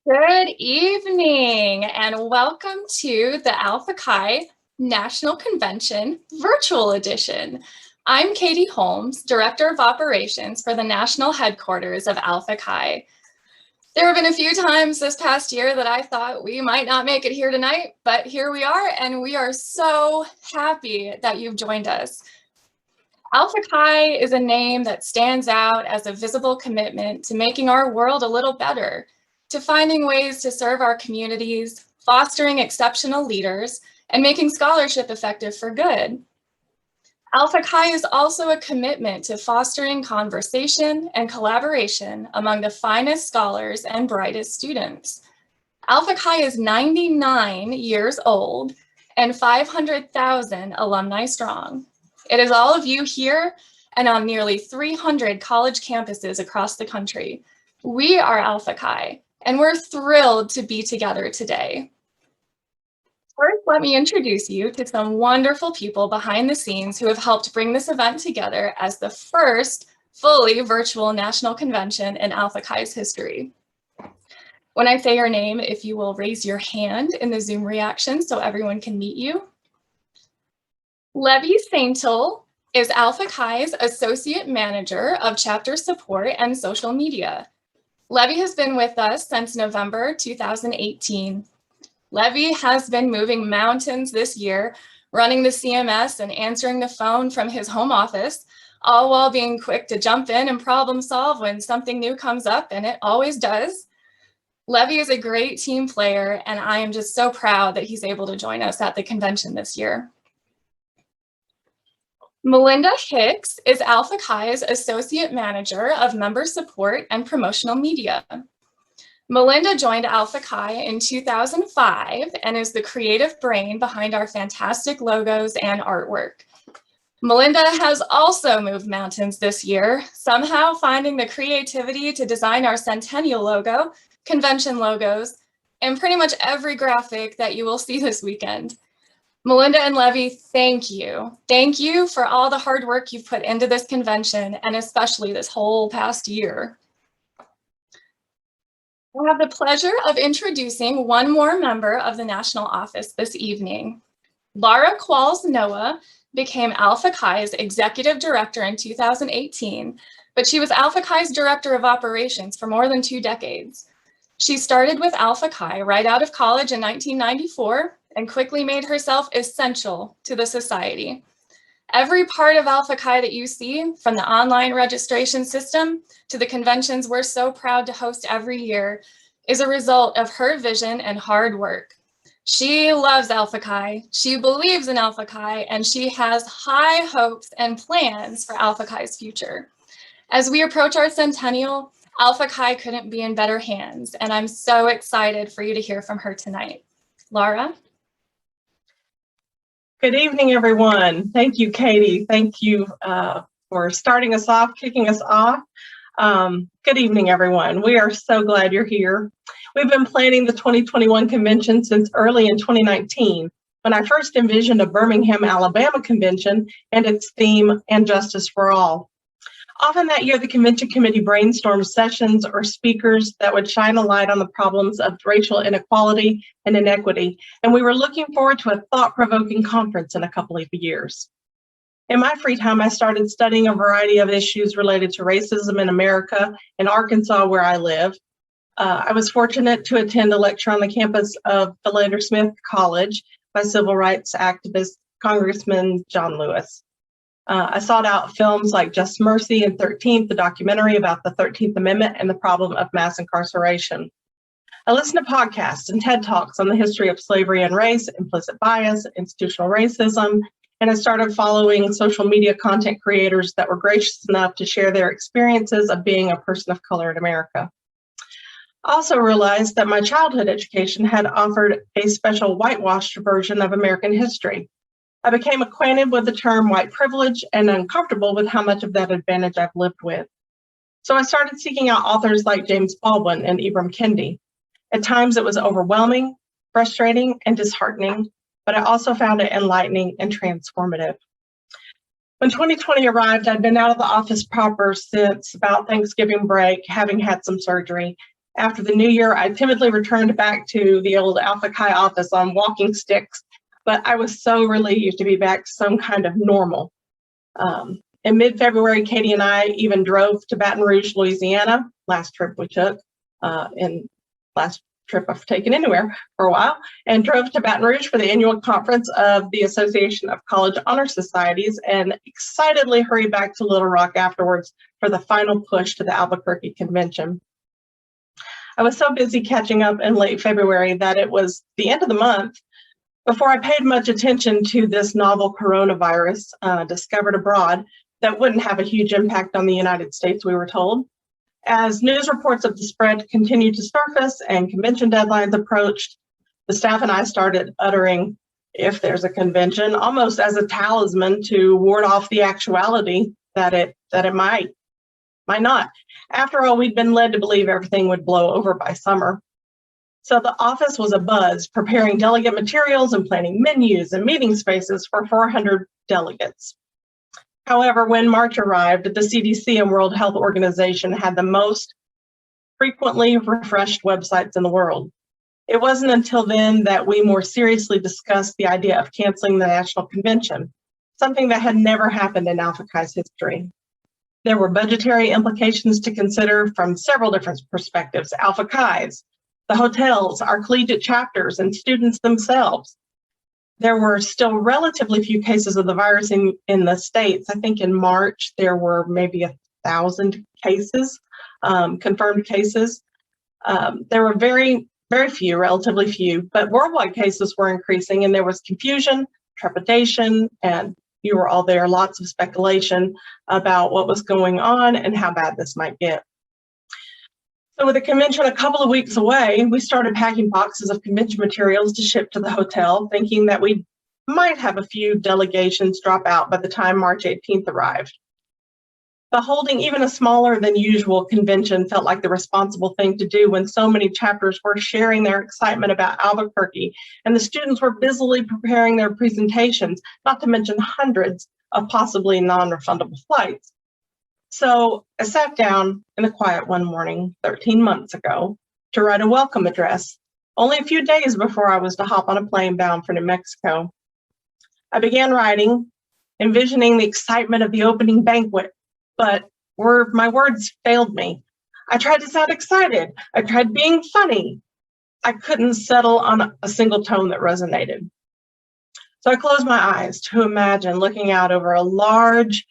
Good evening and welcome to the Alpha Chi National Convention Virtual Edition. I'm Katie Holmes, Director of Operations for the National Headquarters of Alpha Chi. There have been a few times this past year that I thought we might not make it here tonight, but here we are, and we are so happy that you've joined us. Alpha Chi is a name that stands out as a visible commitment to making our world a little better, to finding ways to serve our communities, fostering exceptional leaders, and making scholarship effective for good. Alpha Chi is also a commitment to fostering conversation and collaboration among the finest scholars and brightest students. Alpha Chi is 99 years old and 500,000 alumni strong. It is all of you here and on nearly 300 college campuses across the country. We are Alpha Chi, and we're thrilled to be together today. First, let me introduce you to some wonderful people behind the scenes who have helped bring this event together as the first fully virtual national convention in Alpha Chi's history. When I say your name, if you will raise your hand in the Zoom reaction so everyone can meet you. Levy Saintel, is Alpha Chi's Associate Manager of Chapter Support and Social Media. Levy has been with us since November 2018. Levy has been moving mountains this year, running the CMS and answering the phone from his home office, all while being quick to jump in and problem solve when something new comes up, and it always does. Levy is a great team player, and I am just so proud that he's able to join us at the convention this year. Melinda Hicks is Alpha Chi's Associate Manager of Member Support and Promotional Media. Melinda joined Alpha Chi in 2005 and is the creative brain behind our fantastic logos and artwork. Melinda has also moved mountains this year, somehow finding the creativity to design our Centennial logo, convention logos, and pretty much every graphic that you will see this weekend. Melinda and Levy, thank you. Thank you for all the hard work you've put into this convention, and especially this whole past year. I have the pleasure of introducing one more member of the national office this evening. Laura Qualls-Noah became Alpha Chi's Executive Director in 2018, but she was Alpha Chi's Director of Operations for more than 2 decades. She started with Alpha Chi right out of college in 1994 and quickly made herself essential to the society. Every part of Alpha Chi that you see, from the online registration system to the conventions we're so proud to host every year, is a result of her vision and hard work. She loves Alpha Chi, she believes in Alpha Chi, and she has high hopes and plans for Alpha Chi's future. As we approach our centennial, Alpha Chi couldn't be in better hands, and I'm so excited for you to hear from her tonight. Laura? Good evening, everyone. Thank you, Katie. Thank you for starting us off, kicking us off. Good evening, everyone. We are so glad you're here. We've been planning the 2021 convention since early in 2019, when I first envisioned a Birmingham, Alabama convention and its theme, And Justice for All. Often that year, the convention committee brainstormed sessions or speakers that would shine a light on the problems of racial inequality and inequity, and we were looking forward to a thought-provoking conference in a couple of years. In my free time, I started studying a variety of issues related to racism in America, in Arkansas, where I live. I was fortunate to attend a lecture on the campus of Philander Smith College by civil rights activist Congressman John Lewis. I sought out films like Just Mercy and 13th, the documentary about the 13th Amendment and the problem of mass incarceration. I listened to podcasts and TED Talks on the history of slavery and race, implicit bias, institutional racism, and I started following social media content creators that were gracious enough to share their experiences of being a person of color in America. I also realized that my childhood education had offered a special whitewashed version of American history. I became acquainted with the term white privilege and uncomfortable with how much of that advantage I've lived with. So I started seeking out authors like James Baldwin and Ibram Kendi. At times it was overwhelming, frustrating, and disheartening, but I also found it enlightening and transformative. When 2020 arrived, I'd been out of the office proper since about Thanksgiving break, having had some surgery. After the new year, I timidly returned back to the old Alpha Chi office on walking sticks, but I was so relieved to be back to some kind of normal. In mid-February, Katie and I even drove to Baton Rouge, Louisiana, last trip we took, and last trip I've taken anywhere for a while, and drove to Baton Rouge for the annual conference of the Association of College Honor Societies, and excitedly hurried back to Little Rock afterwards for the final push to the Albuquerque convention. I was so busy catching up in late February that it was the end of the month before I paid much attention to this novel coronavirus discovered abroad that wouldn't have a huge impact on the United States, we were told. As news reports of the spread continued to surface and convention deadlines approached, the staff and I started uttering, "If there's a convention," almost as a talisman to ward off the actuality that it might not. After all, we'd been led to believe everything would blow over by summer. So the office was abuzz, preparing delegate materials and planning menus and meeting spaces for 400 delegates. However, when March arrived, the CDC and World Health Organization had the most frequently refreshed websites in the world. It wasn't until then that we more seriously discussed the idea of canceling the national convention. something that had never happened in Alpha Chi's history. There were budgetary implications to consider from several different perspectives: Alpha Chi's, the hotels, our collegiate chapters, and students themselves. There were still relatively few cases of the virus in the States. I think in March, there were maybe 1,000 cases, confirmed cases. There were very few, relatively few, but worldwide cases were increasing, and there was confusion, trepidation, and you were all there, lots of speculation about what was going on and how bad this might get. So with the convention a couple of weeks away, we started packing boxes of convention materials to ship to the hotel, thinking that we might have a few delegations drop out by the time March 18th arrived. But holding even a smaller than usual convention felt like the responsible thing to do when so many chapters were sharing their excitement about Albuquerque, and the students were busily preparing their presentations, not to mention hundreds of possibly non-refundable flights. So I sat down in the quiet one morning 13 months ago to write a welcome address, only a few days before I was to hop on a plane bound for New Mexico. I began writing, envisioning the excitement of the opening banquet, but my words failed me. I tried to sound excited. I tried being funny. I couldn't settle on a single tone that resonated. So I closed my eyes to imagine looking out over a large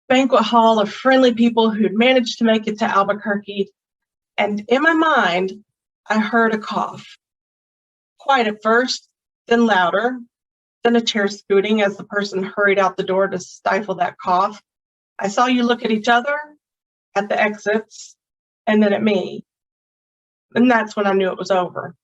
banquet hall of friendly people who'd managed to make it to Albuquerque. And in my mind, I heard a cough. Quiet at first, then louder, then a chair scooting as the person hurried out the door to stifle that cough. I saw you look at each other, at the exits, and then at me. And that's when I knew it was over.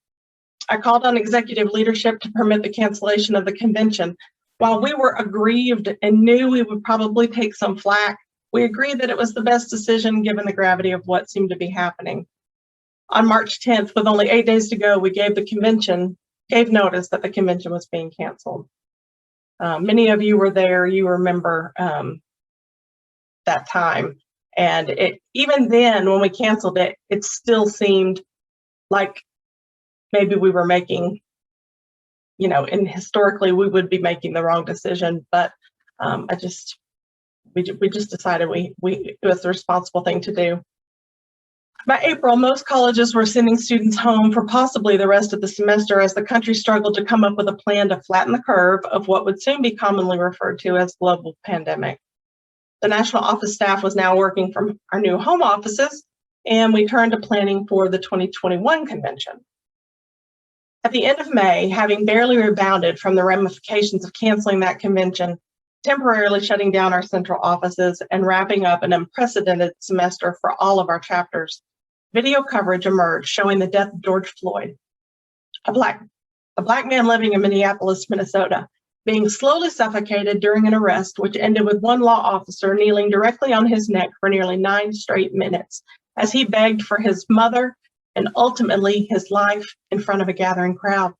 I called on executive leadership to permit the cancellation of the convention. While we were aggrieved and knew we would probably take some flack, we agreed that it was the best decision given the gravity of what seemed to be happening. On March 10th, with only 8 days to go, we gave notice that the convention was being canceled. Many of you were there. You remember that time. And even then, when we canceled it, it still seemed like maybe we were making, and historically we would be making the wrong decision. But we just decided it was the responsible thing to do. By April, most colleges were sending students home for possibly the rest of the semester as the country struggled to come up with a plan to flatten the curve of what would soon be commonly referred to as global pandemic. The national office staff was now working from our new home offices, and we turned to planning for the 2021 convention. At the end of May, having barely rebounded from the ramifications of canceling that convention, temporarily shutting down our central offices, and wrapping up an unprecedented semester for all of our chapters, video coverage emerged showing the death of George Floyd, a black man living in Minneapolis, Minnesota, being slowly suffocated during an arrest which ended with one law officer kneeling directly on his neck for nearly 9 straight minutes as he begged for his mother and ultimately his life in front of a gathering crowd.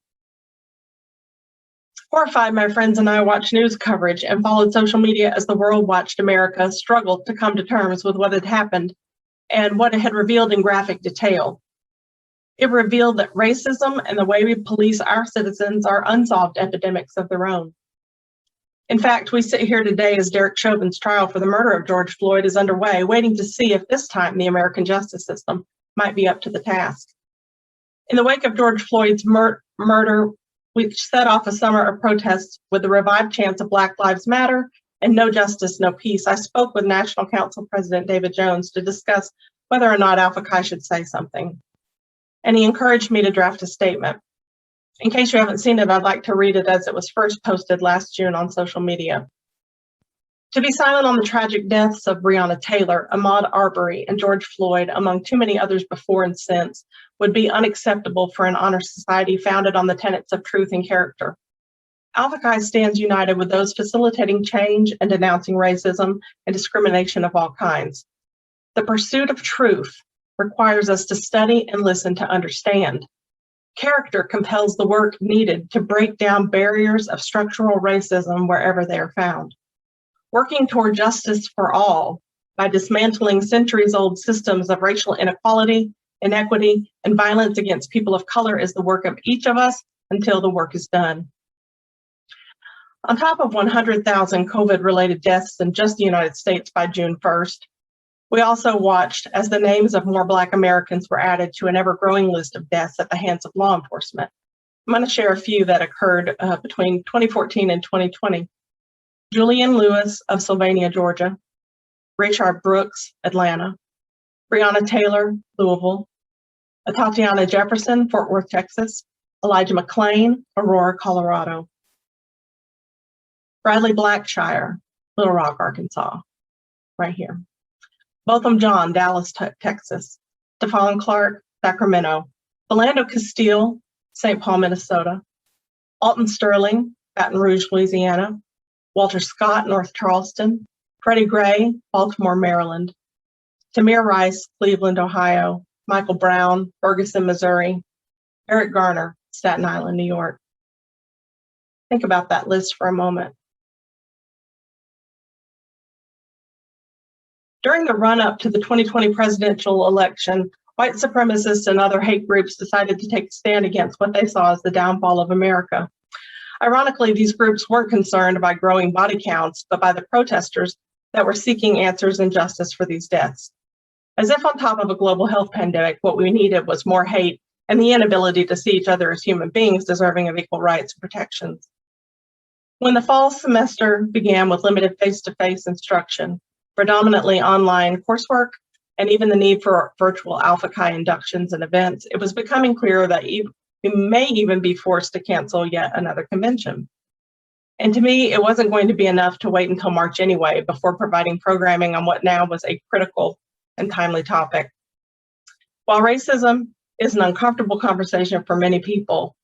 Horrified, my friends and I watched news coverage and followed social media as the world watched America struggle to come to terms with what had happened and what it had revealed in graphic detail. It revealed that racism and the way we police our citizens are unsolved epidemics of their own. In fact, we sit here today as Derek Chauvin's trial for the murder of George Floyd is underway, waiting to see if this time the American justice system might be up to the task. In the wake of George Floyd's murder, we set off a summer of protests with the revived chants of Black Lives Matter and No Justice, No Peace. I spoke with National Council President David Jones to discuss whether or not Alpha Chi should say something. And he encouraged me to draft a statement. In case you haven't seen it, I'd like to read it as it was first posted last June on social media. To be silent on the tragic deaths of Breonna Taylor, Ahmaud Arbery, and George Floyd, among too many others before and since, would be unacceptable for an honor society founded on the tenets of truth and character. Alpha Chi stands united with those facilitating change and denouncing racism and discrimination of all kinds. The pursuit of truth requires us to study and listen to understand. Character compels the work needed to break down barriers of structural racism wherever they are found. Working toward justice for all by dismantling centuries-old systems of racial inequality, inequity, and violence against people of color is the work of each of us until the work is done. On top of 100,000 COVID-related deaths in just the United States by June 1st, we also watched as the names of more Black Americans were added to an ever-growing list of deaths at the hands of law enforcement. I'm going to share a few that occurred between 2014 and 2020. Julian Lewis of Sylvania, Georgia. Rayshard Brooks, Atlanta. Breonna Taylor, Louisville. Tatiana Jefferson, Fort Worth, Texas. Elijah McClain, Aurora, Colorado. Bradley Blackshire, Little Rock, Arkansas, right here. Botham John, Dallas, Texas. Stephon Clark, Sacramento. Philando Castile, St. Paul, Minnesota. Alton Sterling, Baton Rouge, Louisiana. Walter Scott, North Charleston. Freddie Gray, Baltimore, Maryland. Tamir Rice, Cleveland, Ohio. Michael Brown, Ferguson, Missouri. Eric Garner, Staten Island, New York. Think about that list for a moment. During the run-up to the 2020 presidential election, white supremacists and other hate groups decided to take a stand against what they saw as the downfall of America. Ironically, these groups weren't concerned by growing body counts, but by the protesters that were seeking answers and justice for these deaths. As if on top of a global health pandemic, what we needed was more hate and the inability to see each other as human beings deserving of equal rights and protections. When the fall semester began with limited face-to-face instruction, predominantly online coursework, and even the need for virtual Alpha Chi inductions and events, it was becoming clear that we may even be forced to cancel yet another convention. And to me, it wasn't going to be enough to wait until March anyway before providing programming on what now was a critical and timely topic. While racism is an uncomfortable conversation for many people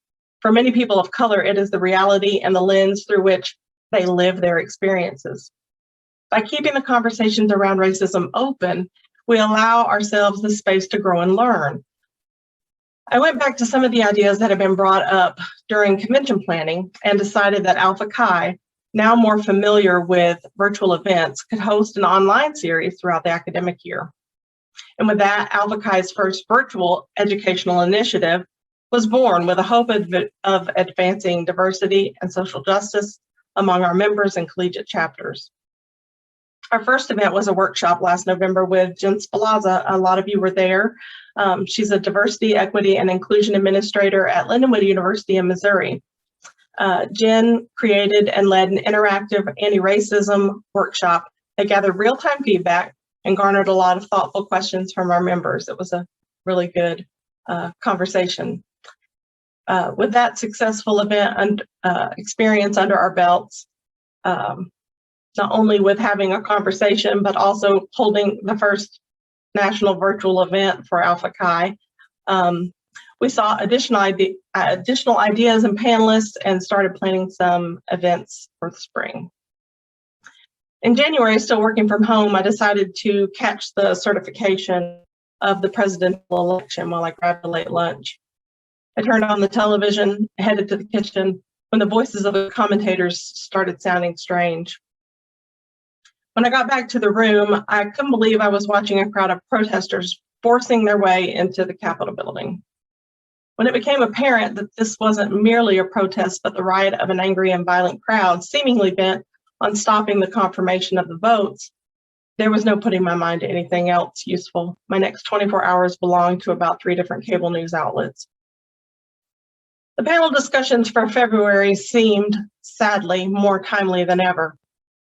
of color, it is the reality and the lens through which they live their experiences. By keeping the conversations around racism open, we allow ourselves the space to grow and learn. I went back to some of the ideas that have been brought up during convention planning and decided that Alpha Chi, now more familiar with virtual events, could host an online series throughout the academic year. And with that, Alpha Chi's first virtual educational initiative was born with a hope of advancing diversity and social justice among our members and collegiate chapters. Our first event was a workshop last November with Jen Spalaza. A lot of you were there. She's a diversity, equity, and inclusion administrator at Lindenwood University in Missouri. Jen created and led an interactive anti-racism workshop that gathered real-time feedback and garnered a lot of thoughtful questions from our members. It was a really good conversation. With that successful event and experience under our belts, not only with having a conversation, but also holding the first national virtual event for Alpha Chi, we saw additional ideas and panelists and started planning some events for the spring. In January, still working from home, I decided to catch the certification of the presidential election while I grabbed a late lunch. I turned on the television, headed to the kitchen, when the voices of the commentators started sounding strange. When I got back to the room, I couldn't believe I was watching a crowd of protesters forcing their way into the Capitol building. When it became apparent that this wasn't merely a protest, but the riot of an angry and violent crowd seemingly bent on stopping the confirmation of the votes, there was no putting my mind to anything else useful. My next 24 hours belonged to about 3 different cable news outlets. The panel discussions for February seemed, sadly, more timely than ever.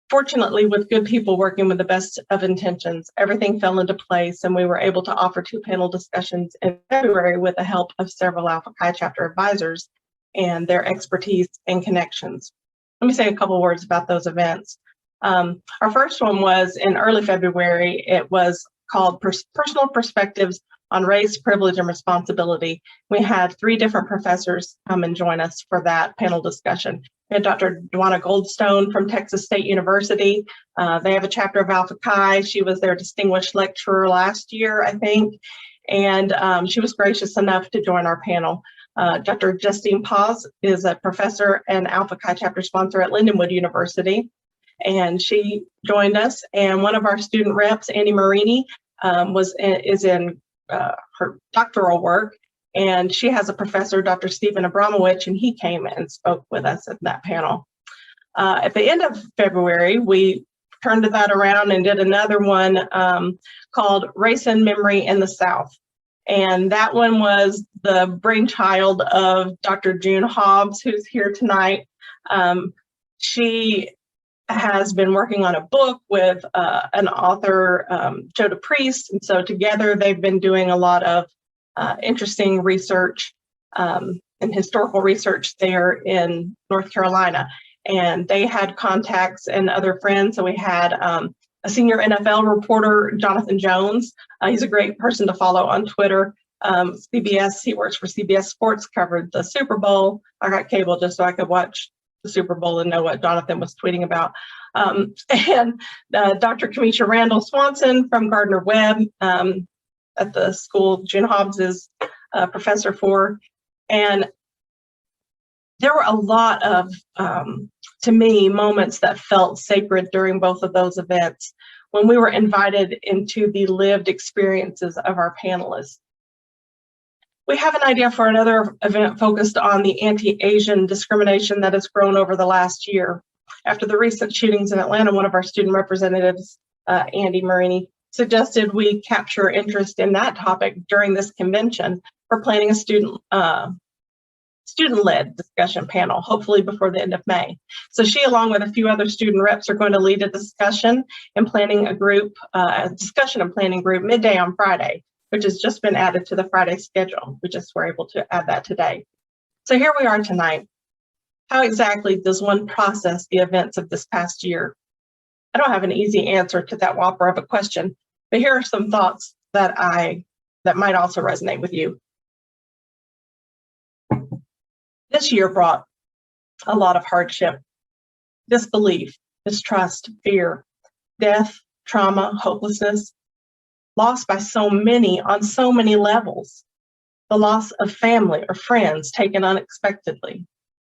Fortunately, with good people working with the best of intentions, everything fell into place and we were able to offer 2 panel discussions in February with the help of several Alpha Chi chapter advisors and their expertise and connections. Let me say a couple words about those events. Our first one was in early February. It was called Personal Perspectives on Race, Privilege, and Responsibility. We had 3 different professors come and join us for that panel discussion. We had Dr. Dwana Goldstone from Texas State University. They have a chapter of Alpha Chi. She was their distinguished lecturer last year, I think, and she was gracious enough to join our panel. Dr. Justine Paz is a professor and Alpha Chi chapter sponsor at Lindenwood University, and she joined us. And one of our student reps, Annie Marini, is in her doctoral work, and she has a professor, Dr. Stephen Abramowitz, and he came and spoke with us at that panel. At the end of February, we turned that around and did another one called Race and Memory in the South. And that one was the brainchild of Dr. June Hobbs, who's here tonight. She has been working on a book with an author, Joe DePriest. And so together they've been doing a lot of interesting research and historical research there in North Carolina. And they had contacts and other friends. So we had a senior NFL reporter, Jonathan Jones. He's a great person to follow on Twitter. CBS, he works for CBS Sports, covered the Super Bowl. I got cable just so I could watch the Super Bowl and know what Jonathan was tweeting about. And Dr. Kamisha Randall Swanson from Gardner-Webb at the school June Hobbs is a professor for. And there were a lot of, to me, moments that felt sacred during both of those events when we were invited into the lived experiences of our panelists. We have an idea for another event focused on the anti-Asian discrimination that has grown over the last year. After the recent shootings in Atlanta, one of our student representatives, Andy Marini, suggested we capture interest in that topic during this convention for planning a student-led discussion panel, hopefully before the end of May. So she, along with a few other student reps, are going to lead a discussion and planning a group, a discussion and planning group midday on Friday, which has just been added to the Friday schedule. We just were able to add that today. So here we are tonight. How exactly does one process the events of this past year? I don't have an easy answer to that whopper of a question, but here are some thoughts that might also resonate with you. This year brought a lot of hardship, disbelief, mistrust, fear, death, trauma, hopelessness, lost by so many on so many levels. The loss of family or friends taken unexpectedly.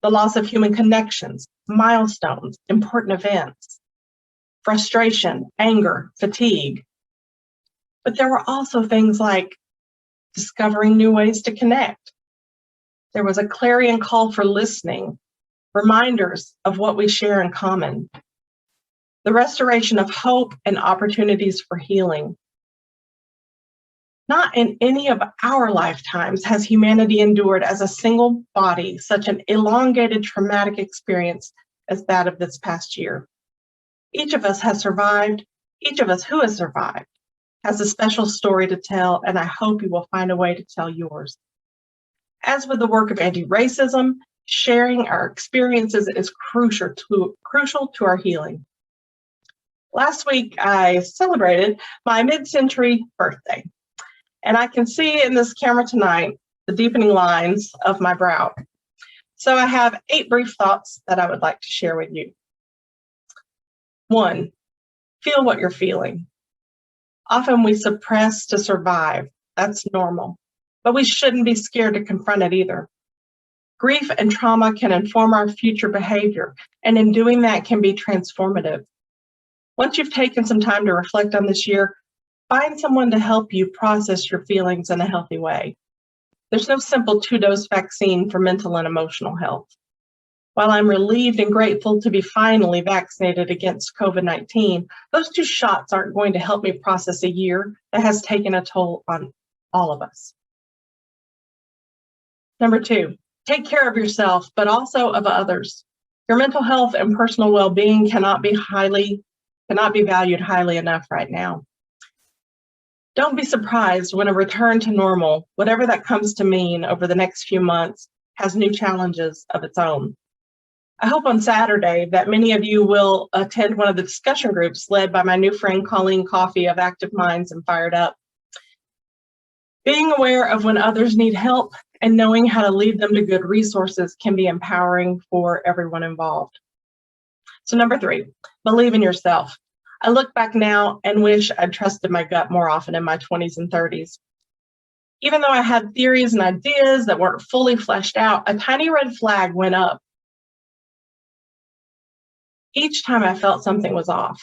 The loss of human connections, milestones, important events. Frustration, anger, fatigue. But there were also things like discovering new ways to connect. There was a clarion call for listening, reminders of what we share in common. The restoration of hope and opportunities for healing. Not in any of our lifetimes has humanity endured as a single body such an elongated traumatic experience as that of this past year. Each of us has survived. Each of us who has survived has a special story to tell, and I hope you will find a way to tell yours. As with the work of anti-racism, sharing our experiences is crucial to our healing. Last week, I celebrated my mid-century birthday. And I can see in this camera tonight the deepening lines of my brow. So I have 8 brief thoughts that I would like to share with you. 1, feel what you're feeling. Often we suppress to survive. That's normal. But we shouldn't be scared to confront it either. Grief and trauma can inform our future behavior, and in doing that can be transformative. Once you've taken some time to reflect on this year, find someone to help you process your feelings in a healthy way. There's no simple 2-dose vaccine for mental and emotional health. While I'm relieved and grateful to be finally vaccinated against COVID-19, those 2 shots aren't going to help me process a year that has taken a toll on all of us. Number 2, take care of yourself, but also of others. Your mental health and personal well-being cannot be valued highly enough right now. Don't be surprised when a return to normal, whatever that comes to mean over the next few months, has new challenges of its own. I hope on Saturday that many of you will attend one of the discussion groups led by my new friend Colleen Coffey of Active Minds and Fired Up. Being aware of when others need help and knowing how to lead them to good resources can be empowering for everyone involved. So number 3, believe in yourself. I look back now and wish I'd trusted my gut more often in my 20s and 30s. Even though I had theories and ideas that weren't fully fleshed out, a tiny red flag went up each time I felt something was off.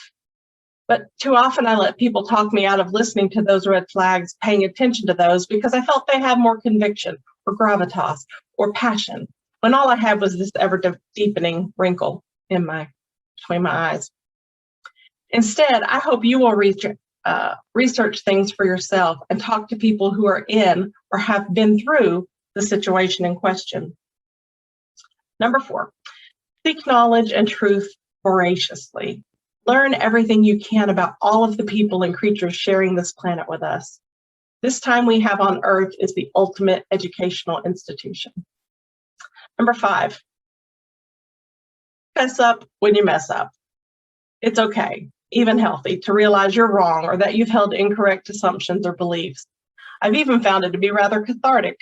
But too often I let people talk me out of listening to those red flags, paying attention to those, because I felt they had more conviction or gravitas or passion, when all I had was this ever-deepening wrinkle. between my eyes. Instead, I hope you will research things for yourself and talk to people who are in or have been through the situation in question. Number 4, seek knowledge and truth voraciously. Learn everything you can about all of the people and creatures sharing this planet with us. This time we have on Earth is the ultimate educational institution. Number 5, fess up when you mess up. It's okay, even healthy, to realize you're wrong or that you've held incorrect assumptions or beliefs. I've even found it to be rather cathartic.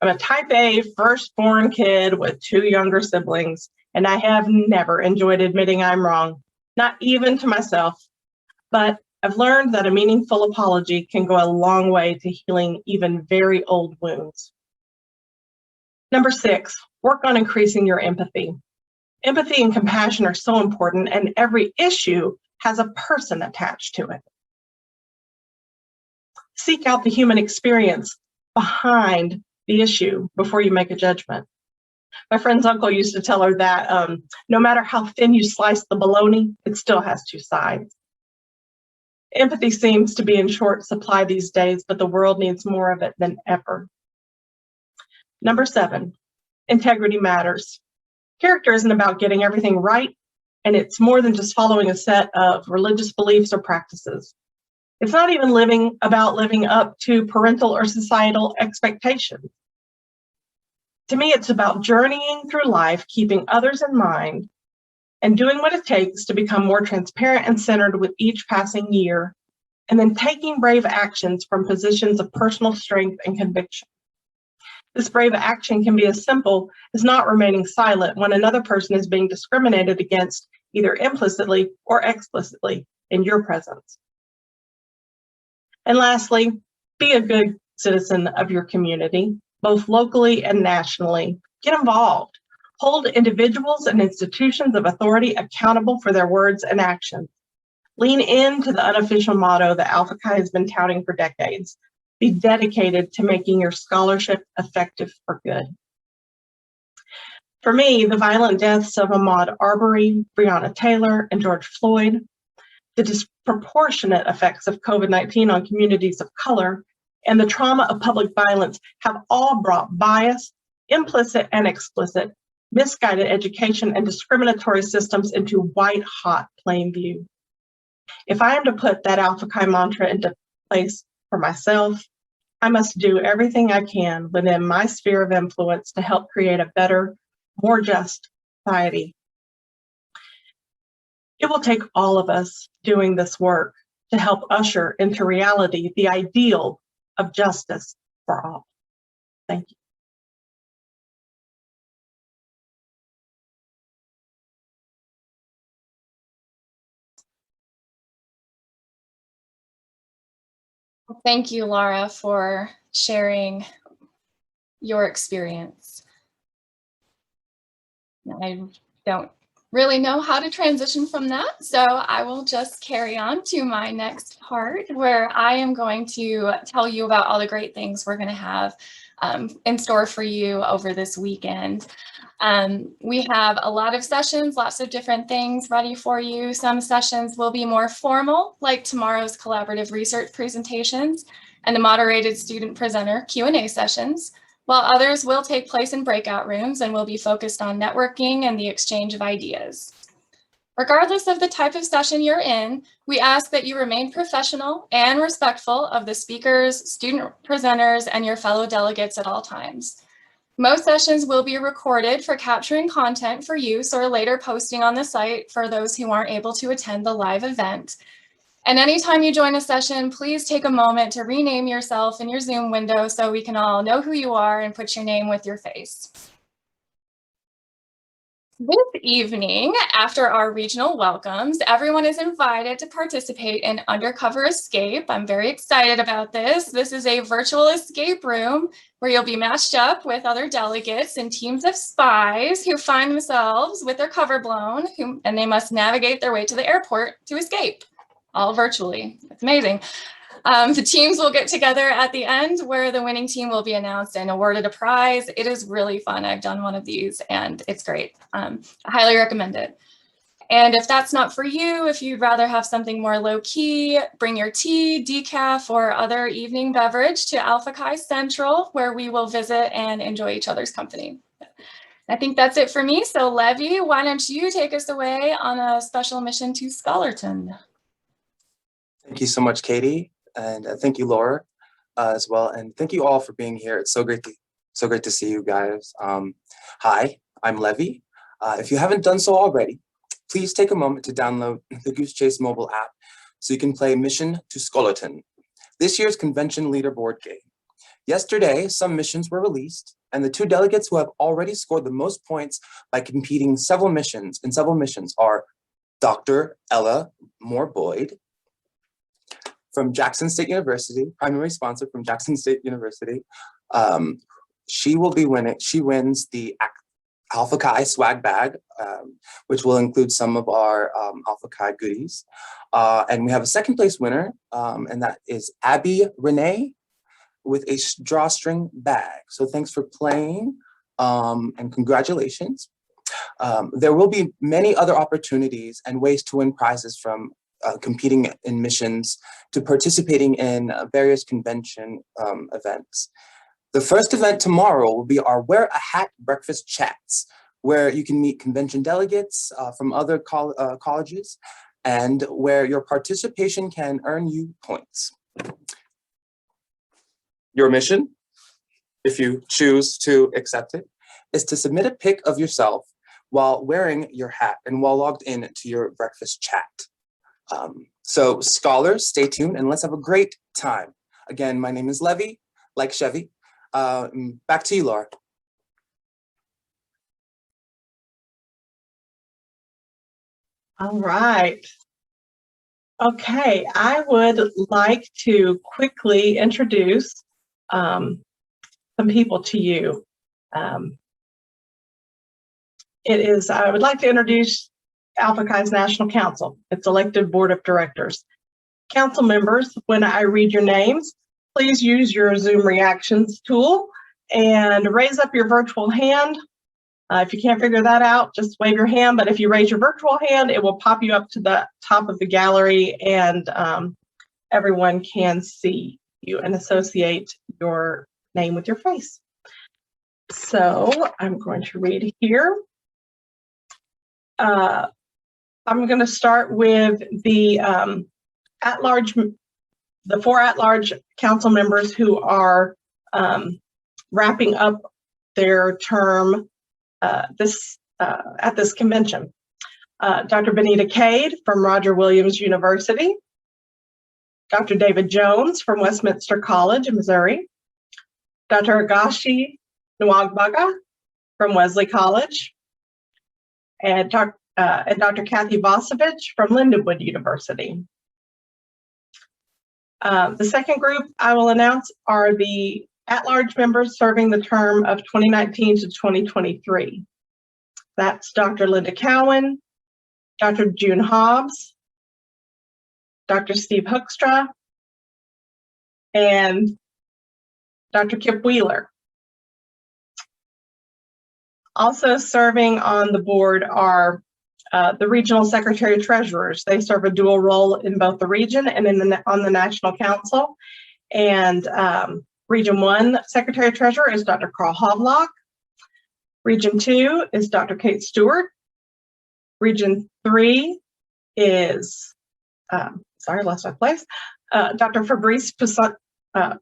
I'm a type A firstborn kid with 2 younger siblings, and I have never enjoyed admitting I'm wrong, not even to myself. But I've learned that a meaningful apology can go a long way to healing even very old wounds. Number 6, work on increasing your empathy. Empathy and compassion are so important, and every issue has a person attached to it. Seek out the human experience behind the issue before you make a judgment. My friend's uncle used to tell her that no matter how thin you slice the bologna, it still has 2 sides. Empathy seems to be in short supply these days, but the world needs more of it than ever. Number 7, integrity matters. Character isn't about getting everything right, and it's more than just following a set of religious beliefs or practices. It's not even about living up to parental or societal expectations. To me, it's about journeying through life, keeping others in mind, and doing what it takes to become more transparent and centered with each passing year, and then taking brave actions from positions of personal strength and conviction. This brave action can be as simple as not remaining silent when another person is being discriminated against, either implicitly or explicitly, in your presence. And lastly, be a good citizen of your community, both locally and nationally. Get involved. Hold individuals and institutions of authority accountable for their words and actions. Lean into the unofficial motto that Alpha Chi has been touting for decades. Be dedicated to making your scholarship effective for good. For me, the violent deaths of Ahmaud Arbery, Breonna Taylor, and George Floyd, the disproportionate effects of COVID-19 on communities of color, and the trauma of public violence have all brought bias, implicit and explicit, misguided education and discriminatory systems into white-hot plain view. If I am to put that Alpha Chi mantra into place for myself, I must do everything I can within my sphere of influence to help create a better, more just society. It will take all of us doing this work to help usher into reality the ideal of justice for all. Thank you. Thank you, Laura, for sharing your experience. I don't really know how to transition from that, so I will just carry on to my next part, where I am going to tell you about all the great things we're going to have in store for you over this weekend. We have a lot of sessions, lots of different things ready for you. Some sessions will be more formal, like tomorrow's collaborative research presentations and the moderated student presenter Q&A sessions, while others will take place in breakout rooms and will be focused on networking and the exchange of ideas. Regardless of the type of session you're in, we ask that you remain professional and respectful of the speakers, student presenters, and your fellow delegates at all times. Most sessions will be recorded for capturing content for use or later posting on the site for those who aren't able to attend the live event. And anytime you join a session, please take a moment to rename yourself in your Zoom window so we can all know who you are and put your name with your face. This evening, after our regional welcomes, everyone is invited to participate in Undercover Escape. I'm very excited about this. This is a virtual escape room where you'll be matched up with other delegates in teams of spies who find themselves with their cover blown, and they must navigate their way to the airport to escape, all virtually. It's amazing. The teams will get together at the end where the winning team will be announced and awarded a prize. It is really fun. I've done one of these and it's great. I highly recommend it. And if that's not for you, if you'd rather have something more low key, bring your tea, decaf, or other evening beverage to Alpha Chi Central, where we will visit and enjoy each other's company. I think that's it for me. So Levy, why don't you take us away on a special mission to Scholarton? Thank you so much, Katie, and thank you, Laura, as well. And thank you all for being here. It's so great to see you guys. Hi, I'm Levy. If you haven't done so already, please take a moment to download the Goose Chase mobile app so you can play Mission to Scholarton, this year's convention leaderboard game. Yesterday, some missions were released, and the 2 delegates who have already scored the most points by competing in several missions are Dr. Ella Moore-Boyd from Jackson State University, primary sponsor from Jackson State University. She wins the Alpha Chi swag bag, which will include some of our Alpha Chi goodies. And we have a 2nd place winner, and that is Abby Renee with a drawstring bag. So thanks for playing, and congratulations. There will be many other opportunities and ways to win prizes, from competing in missions to participating in various convention events. The first event tomorrow will be our Wear a Hat breakfast chats, where you can meet convention delegates from other colleges, and where your participation can earn you points. Your mission, if you choose to accept it, is to submit a pic of yourself while wearing your hat and while logged in to your breakfast chat. So scholars, stay tuned and let's have a great time. Again, my name is Levy, like Chevy. Back to you, Laura. All right. Okay, I would like to quickly introduce some people to you. I would like to introduce Alpha Chi's National Council, its elected board of directors. Council members, when I read your names, please use your Zoom reactions tool and raise up your virtual hand. If you can't figure that out, just wave your hand, but if you raise your virtual hand, it will pop you up to the top of the gallery, and everyone can see you and associate your name with your face. So I'm going to read here. I'm going to start with the the 4 at-large council members who are wrapping up their term at this convention. Dr. Benita Cade from Roger Williams University, Dr. David Jones from Westminster College in Missouri, Dr. Agashi Nwagbaga from Wesley College, and Dr. Kathy Vosovich from Lindenwood University. The second group I will announce are the at-large members serving the term of 2019 to 2023. That's Dr. Linda Cowan, Dr. June Hobbs, Dr. Steve Hoekstra, and Dr. Kip Wheeler. Also serving on the board are the regional secretary treasurers. They serve a dual role in both the region and on the National Council. And Region 1 secretary treasurer is Dr. Carl Havlock. Region 2 is Dr. Kate Stewart. Region 3 is, sorry, I lost my place, Dr. Fabrice Poussin. All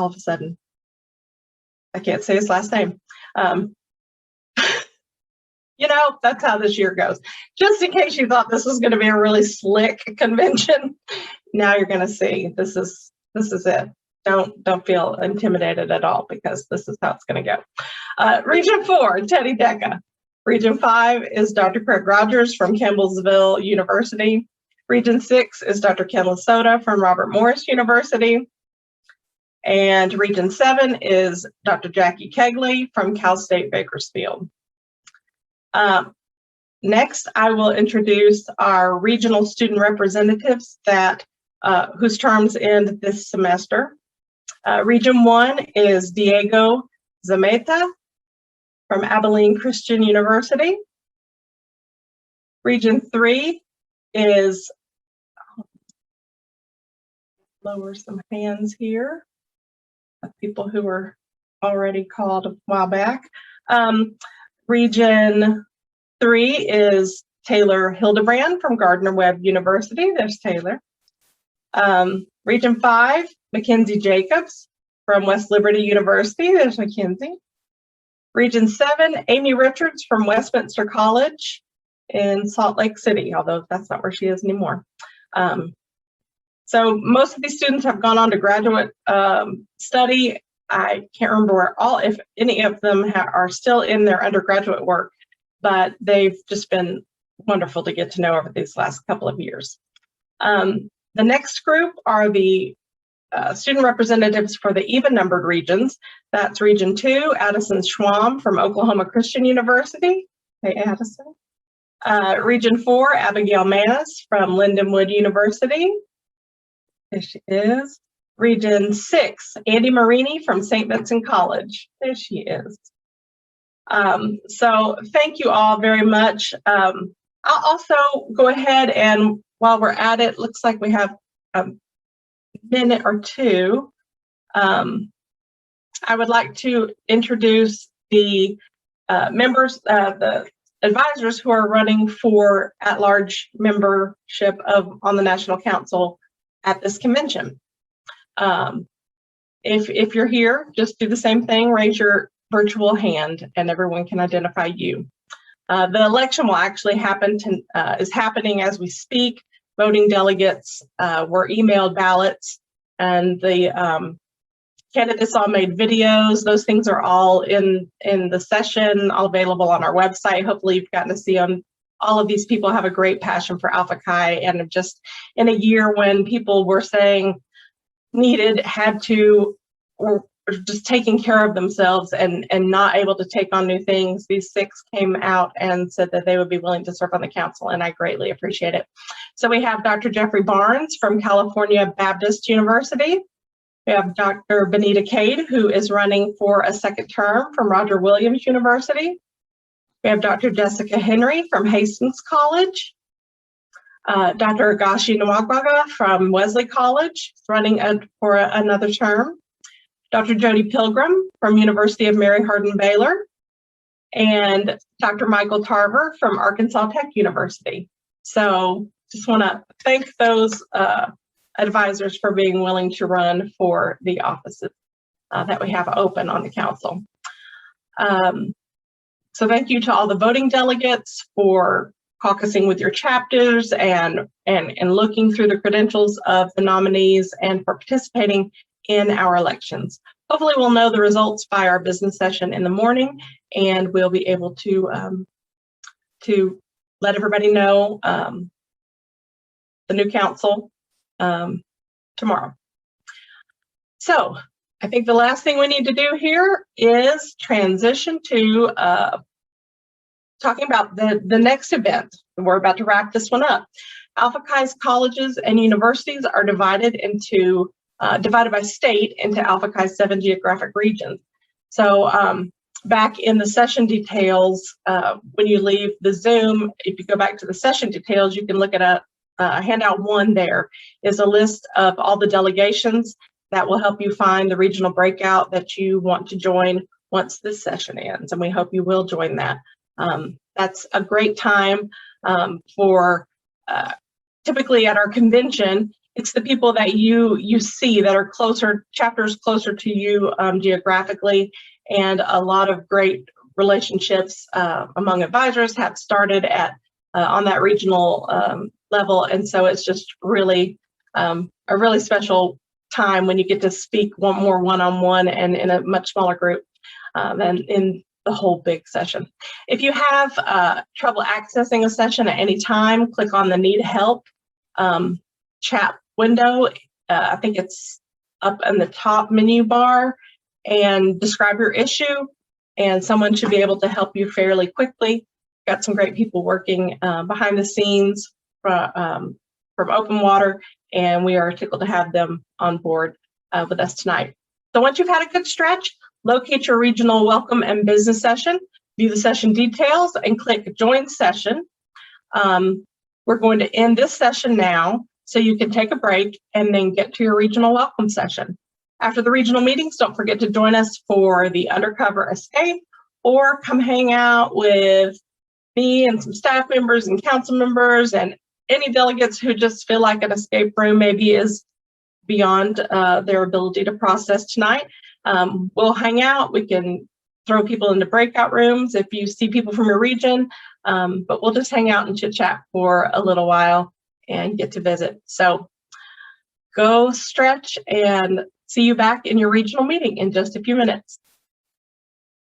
of a sudden, I can't say his last name. You know, that's how this year goes. Just in case you thought this was going to be a really slick convention, now you're going to see this is it. Don't feel intimidated at all, because this is how it's going to go. Region 4, Teddy Decca. Region 5 is Dr. Craig Rogers from Campbellsville University. Region 6 is Dr. Ken Lasota from Robert Morris University. And Region 7 is Dr. Jackie Kegley from Cal State Bakersfield. Next, I will introduce our regional student representatives whose terms end this semester. Region 1 is Diego Zameta from Abilene Christian University. Region 3 is, lower some hands here of people who were already called a while back. Region 3 is Taylor Hildebrand from Gardner-Webb University. There's Taylor. Region 5, Mackenzie Jacobs from West Liberty University. There's Mackenzie. Region 7, Amy Richards from Westminster College in Salt Lake City, although that's not where she is anymore. So most of these students have gone on to graduate study. I can't remember if any of them are still in their undergraduate work, but they've just been wonderful to get to know over these last couple of years. The next group are the student representatives for the even-numbered regions. That's Region 2, Addison Schwam from Oklahoma Christian University. Hey, Addison. Region 4, Abigail Manis from Lindenwood University. There she is. Region 6, Andy Marini from St. Vincent College. There she is. So thank you all very much. I'll also go ahead and while we're at it, looks like we have a minute or two. I would like to introduce the members, the advisors who are running for at-large membership on the National Council at this convention. If you're here, just do the same thing, raise your virtual hand and everyone can identify you. The election will actually is happening as we speak. Voting delegates were emailed ballots and the candidates all made videos. Those things are all in the session, all available on our website. Hopefully you've gotten to see them. All of these people have a great passion for Alpha Chi and just in a year when people were saying had to, or just taking care of themselves and not able to take on new things, these 6 came out and said that they would be willing to serve on the council, and I greatly appreciate it. So we have Dr. Jeffrey Barnes from California Baptist University. We have Dr. Benita Cade, who is running for a second term from Roger Williams University. We have Dr. Jessica Henry from Hastings College. Dr. Agashi Nwagwaga from Wesley College, running for another term. Dr. Jody Pilgrim from University of Mary Hardin Baylor. And Dr. Michael Tarver from Arkansas Tech University. So just want to thank those advisors for being willing to run for the offices that we have open on the council. So thank you to all the voting delegates for caucusing with your chapters and looking through the credentials of the nominees and for participating in our elections. Hopefully we'll know the results by our business session in the morning, and we'll be able to let everybody know the new council tomorrow. So I think the last thing we need to do here is transition to talking about the next event. We're about to wrap this one up. Alpha Chi's colleges and universities are divided by state into Alpha Chi's 7 geographic regions. So back in the session details, when you leave the Zoom, if you go back to the session details, you can look at handout 1. There is a list of all the delegations that will help you find the regional breakout that you want to join once this session ends, and we hope you will join that. That's a great time for typically at our convention. It's the people that you see that are chapters closer to you geographically, and a lot of great relationships among advisors have started on that regional level, and so it's just really a really special time when you get to speak more one-on-one and in a much smaller group than in the whole big session. If you have trouble accessing a session at any time, click on the Need Help chat window. I think it's up in the top menu bar, and describe your issue, and someone should be able to help you fairly quickly. Got some great people working behind the scenes from Open Water, and we are tickled to have them on board with us tonight. So once you've had a good stretch, locate your regional welcome and business session, view the session details, and click Join Session. We're going to end this session now, so you can take a break and then get to your regional welcome session. After the regional meetings, don't forget to join us for the undercover escape, or come hang out with me and some staff members and council members and any delegates who just feel like an escape room maybe is beyond their ability to process tonight. We'll hang out. We can throw people into breakout rooms if you see people from your region, but we'll just hang out and chit chat for a little while and get to visit. So go stretch, and see you back in your regional meeting in just a few minutes.